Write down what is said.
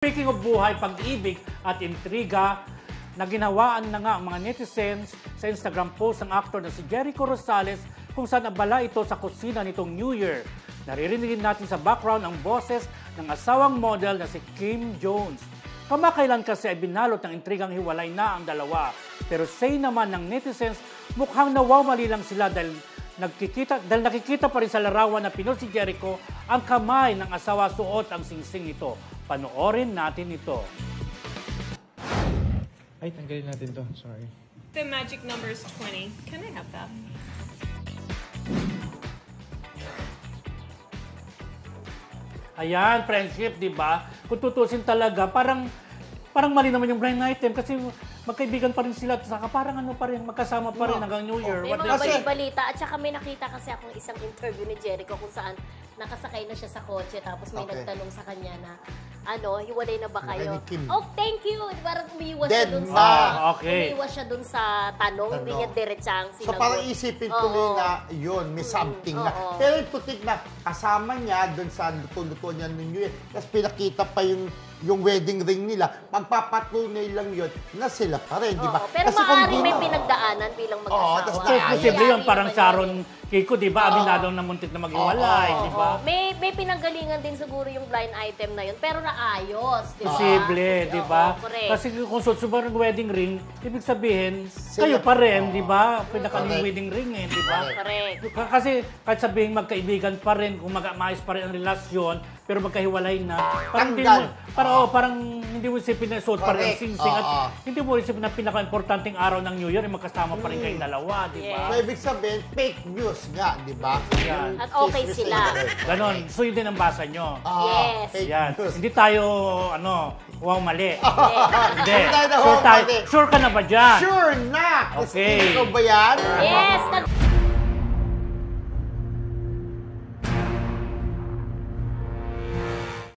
Speaking of buhay, pag-ibig at intriga, na ginawaan na nga ang mga netizens sa Instagram post ng aktor na si Jericho Rosales kung saan abala ito sa kusina nitong New Year. Naririnig natin sa background ang boses ng asawang model na si Kim Jones. Kamakailan kasi ay binalot ng intrigang hiwalay na ang dalawa. Pero say naman ng netizens, mukhang nawawali lang sila dahil nakikita pa rin sa larawan na pinost si Jericho ang kamay ng asawa suot ang singsing nito. Panoorin natin ito. Ay, tanggalin natin to. Sorry. The magic number is 20. Can I have that? Ayan, friendship, di ba? Kung tutusin talaga, parang mali naman yung blind item kasi magkaibigan pa rin sila at saka parang ano pa rin, magkasama pa rin hanggang New Year. May mga balita at saka may nakita kasi akong isang interview ni Jericho kung saan nakasakay na siya sa kotse tapos may nagtanong sa kanya na hiwalay na ba kayo? Oh, thank you! Parang umiiwas siya dun sa umiiwas siya dun sa tanong, hindi niya diretsang sinagot. So parang isipin tuloy na yun, may something na. Pero yung putik na kasama niya dun sa luto-luto niya ng New Year, tapos pinakita pa yung wedding ring nila, magpapatunay lang yun na sila pa rin, di ba? Pero maaaring may pinagdaanan bilang mag-asawa. Posible yun, parang Sharon Kiko, di ba? Aminadong na muntik na maghiwalay, di ba? May pinanggalingan din siguro yung blind item na yun, pero naayos, di ba? Posible, di ba? Kasi kung susubar ng wedding ring, ibig sabihin, kayo pa rin, di ba? Pinakaling wedding ring eh, di ba? Correct. Kasi kahit sabihin magkaibigan pa rin, kung maayos pa rin ang relasyon, pero magkahiwalay na, parang hindi mo isipin na suot pa rin ang singsing at hindi mo isipin na pinaka-importanting araw ng New Year ay magkasama pa rin kayong dalawa, di ba? So, ibig sabihin, fake news nga, di ba? At okay sila. Ganon. So, yun din ang basa nyo. Yes. Yan. Hindi tayo, wow, mali. Hindi. Sure tayo. Sure ka na ba dyan? Sure na! Okay. Ikaw ba yan? Yes.